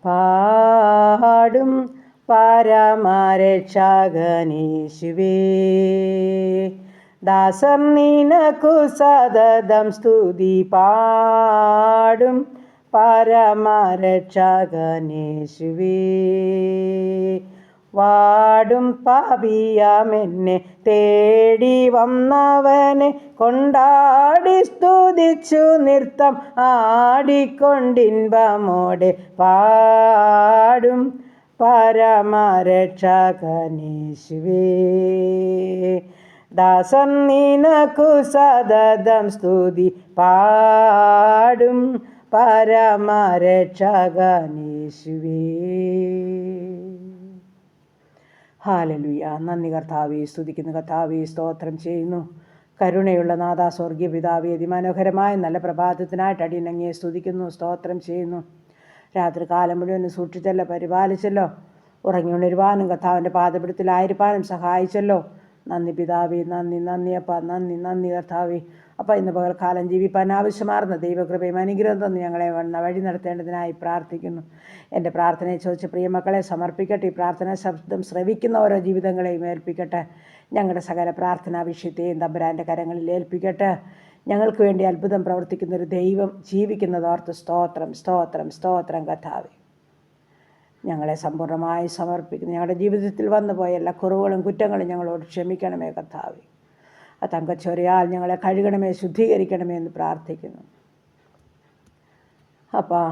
പാടും പരമരക്ഷകനേശുവേ. ദാസർ നിനക്കു സതതം സ്തുതി പാടും പരമരക്ഷകനേശുവേ. വാടും പാപിയാമെന്നെ തേടി വന്നവനെ കൊണ്ടാടി സ്തുതിച്ചു നൃത്തം ആടിക്കൊണ്ടിൻപമോടെ പാടും പരമരക്ഷകനേശുവേ. ദാസൻ നിനക്കു സതതം സ്തുതി പാടും പരമരക്ഷകനേശുവേ. ഹല്ലേലൂയ. നന്ദി കർത്താവേ, സ്തുതിക്കുന്നു കർത്താവേ, സ്തോത്രം ചെയ്യുന്നു. കരുണയുള്ള നാഥ, സ്വർഗീയ പിതാവേ, അതിമനോഹരമായ നല്ല പ്രഭാതത്തിനായിട്ട് അടിയനങ്ങയെ സ്തുതിക്കുന്നു, സ്തോത്രം ചെയ്യുന്നു. രാത്രി കാലം മുഴുവൻ സൂക്ഷിച്ചല്ലോ, പരിപാലിച്ചല്ലോ. ഉറങ്ങി ഉണരുവാനും കർത്താവിൻ്റെ പാദപിടുത്തത്തിലായിരിക്കാനും സഹായിച്ചല്ലോ. നന്ദി പിതാവേ, നന്ദി നന്ദി അപ്പ, നന്ദി നന്ദി കർത്താവേ. അപ്പം ഇന്ന് പകൽക്കാലം ജീവിപ്പാൻ ആവശ്യമാർന്ന ദൈവകൃപയും അനുഗ്രഹം തന്ന് ഞങ്ങളെ വഴി നടത്തേണ്ടതിനായി പ്രാർത്ഥിക്കുന്നു. എൻ്റെ പ്രാർത്ഥനയെ ചോദിച്ച് പ്രിയമക്കളെ സമർപ്പിക്കട്ടെ. ഈ പ്രാർത്ഥനാ ശബ്ദം ശ്രവിക്കുന്ന ഓരോ ജീവിതങ്ങളെയും ഏൽപ്പിക്കട്ടെ. ഞങ്ങളുടെ സകല പ്രാർത്ഥനാ വിഷയത്തെയും തമ്പുരാൻ്റെ കരങ്ങളിൽ ഏൽപ്പിക്കട്ടെ. ഞങ്ങൾക്ക് വേണ്ടി അത്ഭുതം പ്രവർത്തിക്കുന്നൊരു ദൈവം ജീവിക്കുന്നതോർത്ത് സ്തോത്രം സ്തോത്രം സ്തോത്രം കർത്താവേ. ഞങ്ങളെ സമ്പൂർണ്ണമായി സമർപ്പിക്കുന്നു. ഞങ്ങളുടെ ജീവിതത്തിൽ വന്നുപോയ എല്ലാ കുറവുകളും കുറ്റങ്ങളും ഞങ്ങളോട് ക്ഷമിക്കണമേ കർത്താവേ. ആ തങ്കച്ചൊരയാൽ ഞങ്ങളെ കഴുകണമേ, ശുദ്ധീകരിക്കണമേ എന്ന് പ്രാർത്ഥിക്കുന്നു. അപ്പോൾ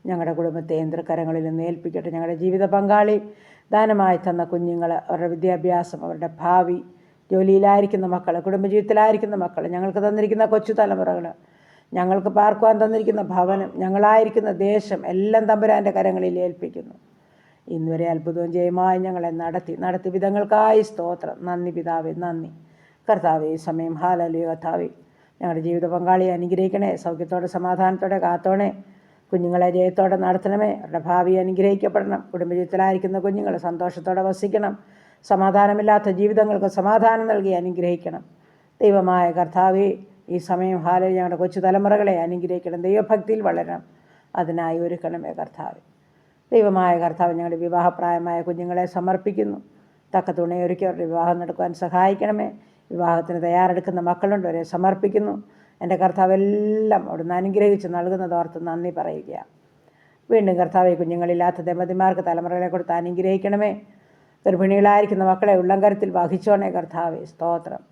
ഞങ്ങളുടെ കുടുംബത്തെ യന്ത്രകരങ്ങളിൽ നിന്ന് ഏൽപ്പിക്കട്ടെ. ഞങ്ങളുടെ ജീവിത പങ്കാളി ദാനമായി തന്ന കുഞ്ഞുങ്ങൾ, അവരുടെ വിദ്യാഭ്യാസം, അവരുടെ ഭാവി, ജോലിയിലായിരിക്കുന്ന മക്കൾ, കുടുംബജീവിതത്തിലായിരിക്കുന്ന മക്കൾ, ഞങ്ങൾക്ക് തന്നിരിക്കുന്ന കൊച്ചു തലമുറകൾ, ഞങ്ങൾക്ക് പാർക്കുവാൻ തന്നിരിക്കുന്ന ഭവനം, ഞങ്ങളായിരിക്കുന്ന ദേശം എല്ലാം തമ്പുരാൻ്റെ കരങ്ങളിൽ ഏൽപ്പിക്കുന്നു. ഇന്നുവരെ അത്ഭുതവും ജയമായി ഞങ്ങളെ നടത്തി വിധങ്ങൾക്കായി സ്തോത്രം. നന്ദി പിതാവേ, നന്ദി കർത്താവേ. ഈ സമയം ഹല്ലേലൂയ കർത്താവേ. ഞങ്ങളുടെ ജീവിത പങ്കാളിയെ അനുഗ്രഹിക്കണേ, സൗഖ്യത്തോടെ സമാധാനത്തോടെ കാത്തോണേ. കുഞ്ഞുങ്ങളെ ജയത്തോടെ നടത്തണമേ. അവരുടെ ഭാവി അനുഗ്രഹിക്കപ്പെടണം. കുടുംബജീവിതത്തിലായിരിക്കുന്ന കുഞ്ഞുങ്ങൾ സന്തോഷത്തോടെ വസിക്കണം. സമാധാനമില്ലാത്ത ജീവിതങ്ങൾക്ക് സമാധാനം നൽകി അനുഗ്രഹിക്കണം. ദൈവമായ കർത്താവേ, ഈ സമയം ഹല്ലേലൂയ ഞങ്ങളുടെ കൊച്ചു തലമുറകളെ അനുഗ്രഹിക്കണം. ദൈവഭക്തിയിൽ വളരണം. അതിനായി ഒരുക്കണമേ കർത്താവേ. ദൈവമായ കർത്താവ്, ഞങ്ങളുടെ വിവാഹപ്രായമായ കുഞ്ഞുങ്ങളെ സമർപ്പിക്കുന്നു. തക്ക തുണയൊരുക്കി അവരുടെ വിവാഹം നടക്കുവാൻ സഹായിക്കണമേ. വിവാഹത്തിന് തയ്യാറെടുക്കുന്ന മക്കളുണ്ട്, അവരെ സമർപ്പിക്കുന്നു. എൻ്റെ കർത്താവെല്ലാം അവിടുന്ന് അനുഗ്രഹിച്ച് നൽകുന്നതോർത്ത് നന്ദി പറയുക. വീണ്ടും കർത്താവെ, കുഞ്ഞുങ്ങളില്ലാത്ത ദമ്പതിമാർക്ക് തലമുറകളെ കൊടുത്ത് അനുഗ്രഹിക്കണമേ. ഗർഭിണികളായിരിക്കുന്ന മക്കളെ ഉള്ളംകരത്തിൽ വഹിച്ചോണേ കർത്താവെ, സ്തോത്രം.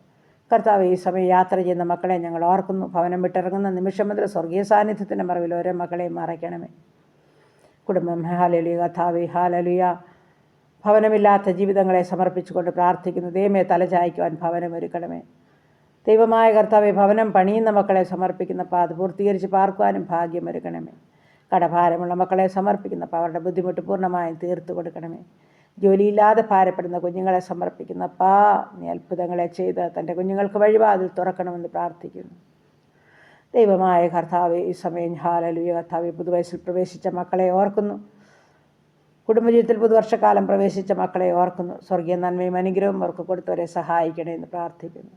കർത്താവ്, ഈ സമയം യാത്ര ചെയ്യുന്ന മക്കളെ ഞങ്ങൾ ഓർക്കുന്നു. ഭവനം വിട്ടിറങ്ങുന്ന നിമിഷം മുതൽ സ്വർഗീയ സാന്നിധ്യത്തിൻ്റെ മറവിൽ ഓരോ മക്കളെയും മറയ്ക്കണമേ. കുടുംബം ഹല്ലേലൂയ കർത്താവേ, ഹല്ലേലൂയ. ഭവനമില്ലാത്ത ജീവിതങ്ങളെ സമർപ്പിച്ചുകൊണ്ട് പ്രാർത്ഥിക്കുന്നു. ദൈവമേ, തലചായ്ക്കുവാൻ ഭവനം ഒരുക്കണമേ. ദൈവമായ കർത്താവെ, ഭവനം പണിയുന്ന മക്കളെ സമർപ്പിക്കുന്നപ്പോൾ അത് പൂർത്തീകരിച്ച് പാർക്കുവാനും ഭാഗ്യം ഒരുക്കണമേ. കടഭാരമുള്ള മക്കളെ സമർപ്പിക്കുന്നപ്പോൾ അവരുടെ ബുദ്ധിമുട്ട് പൂർണ്ണമായും തീർത്തു കൊടുക്കണമേ. ജോലിയില്ലാതെ ഭാരപ്പെടുന്ന കുഞ്ഞുങ്ങളെ സമർപ്പിക്കുന്നപ്പാ, നീ അത്ഭുതങ്ങളെ ചെയ്ത് തൻ്റെ കുഞ്ഞുങ്ങൾക്ക് വഴിവാതിൽ തുറക്കണമെന്ന് പ്രാർത്ഥിക്കുന്നു. ദൈവമായ കർത്താവെ, ഈ സമയം ഹല്ലേലൂയ കർത്താവെ, പുതുവയസ്സിൽ പ്രവേശിച്ച മക്കളെ ഓർക്കുന്നു. കുടുംബജീവിതത്തിൽ പുതുവർഷക്കാലം പ്രവേശിച്ച മക്കളെ ഓർക്കുന്നു. സ്വർഗീയ നന്മയും അനുഗ്രഹവും അവർക്ക് കൊടുത്തവരെ സഹായിക്കണേ എന്ന് പ്രാർത്ഥിക്കുന്നു.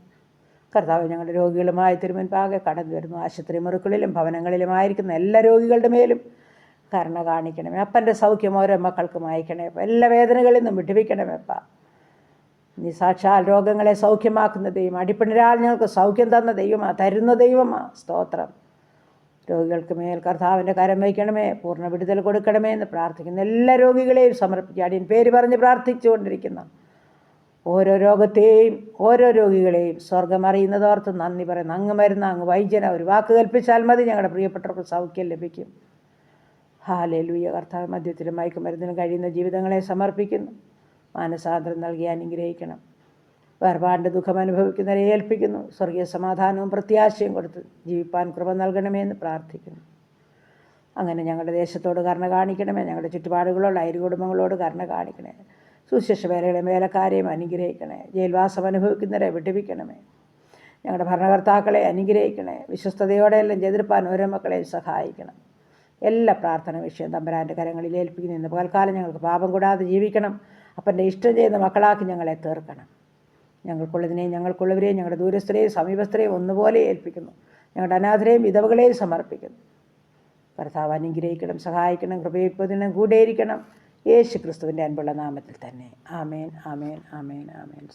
കർത്താവ്, ഞങ്ങളുടെ രോഗികളുമായി തിരുമുൻപാകെ കടന്നു വരുന്നു. ആശുപത്രി മുറികളിലും ഭവനങ്ങളിലുമായിരിക്കുന്ന എല്ലാ രോഗികളുടെ മേലും കരുണ കാണിക്കണമേ. അപ്പൻ്റെ സൗഖ്യം ഓരോ മക്കൾക്കും അയക്കണേ. എല്ലാ വേദനകളിൽ നിന്നും വിടുവിക്കണമേപ്പ. നീ സാക്ഷാൽ രോഗങ്ങളെ സൗഖ്യമാക്കുന്ന ദൈവം, അടിപ്പിണരാൽ ഞങ്ങൾക്ക് സൗഖ്യം തന്ന ദൈവമാ, തരുന്ന ദൈവമാ, സ്തോത്രം. രോഗികൾക്ക് മേൽ കർത്താവിൻ്റെ കരം വയ്ക്കണമേ, പൂർണ്ണ വിടുതൽ കൊടുക്കണമേ എന്ന് പ്രാർത്ഥിക്കുന്നു. എല്ലാ രോഗികളെയും സമർപ്പിക്കുക. അടിയൻ പേര് പറഞ്ഞ് പ്രാർത്ഥിച്ചുകൊണ്ടിരിക്കുന്ന ഓരോ രോഗത്തെയും ഓരോ രോഗികളെയും സ്വർഗം അറിയുന്നതോർത്ത് നന്ദി പറയുന്നു. അങ്ങ് മരുന്ന, അങ്ങ് വൈദ്യന, ഒരു വാക്ക് കൽപ്പിച്ചാൽ മതി, ഞങ്ങളുടെ പ്രിയപ്പെട്ടവർക്ക് സൗഖ്യം ലഭിക്കും. ഹല്ലേലൂയ കർത്താവ്. മദ്യത്തിലും മയക്കുമരുന്നിലും കഴിയുന്ന ജീവിതങ്ങളെ സമർപ്പിക്കുന്നു. മാനസാന്തരം നൽകി അനുഗ്രഹിക്കണം. വേർപാടിൻ്റെ ദുഃഖം അനുഭവിക്കുന്നവരെ ഏൽപ്പിക്കുന്നു. സ്വർഗീയ സമാധാനവും പ്രത്യാശയും കൊടുത്ത് ജീവിപ്പാൻ കൃപ നൽകണമേ എന്ന് പ്രാർത്ഥിക്കുന്നു. അങ്ങനെ ഞങ്ങളുടെ ദേശത്തോട് കരുണ കാണിക്കണമേ. ഞങ്ങളുടെ ചുറ്റുപാടുകളോട് അയൽ കുടുംബങ്ങളോട് കരുണ കാണിക്കണേ. സുശേഷ വേലകളെയും വേലക്കാരെയും അനുഗ്രഹിക്കണേ. ജയിൽവാസം അനുഭവിക്കുന്നവരെ വിടുവിക്കണമേ. ഞങ്ങളുടെ ഭരണകർത്താക്കളെ അനുഗ്രഹിക്കണേ. വിശ്വസ്തയോടെയെല്ലാം എതിർപ്പാൻ ഓരോ മക്കളെയും സഹായിക്കണം. എല്ലാ പ്രാർത്ഥന വിഷയം തമ്പുരാൻ്റെ കരങ്ങളിൽ ഏൽപ്പിക്കുന്നു. ഇന്ന് പകൽക്കാലം ഞങ്ങൾക്ക് പാപം കൂടാതെ ജീവിക്കണം. അപ്പൻ്റെ ഇഷ്ടം ചെയ്യുന്ന മക്കളാക്കി ഞങ്ങളെ തീർക്കണം. ഞങ്ങൾക്കുള്ളതിനെയും ഞങ്ങൾക്കുള്ളവരെയും ഞങ്ങളുടെ ദൂരസ്ഥരെയും സമീപസ്ഥരെയും ഒന്നുപോലെ ഏൽപ്പിക്കുന്നു. ഞങ്ങളുടെ അനാഥരെയും വിധവകളെയും സമർപ്പിക്കുന്നു. കർത്താവ് അനുഗ്രഹിക്കണം, സഹായിക്കണം, കൃപയിപ്പതിനും കൂടെയിരിക്കണം. യേശു ക്രിസ്തുവിൻ്റെ അൻപുള്ള നാമത്തിൽ തന്നെ. ആമേൻ, ആമേൻ, ആമേൻ, ആമേൻ.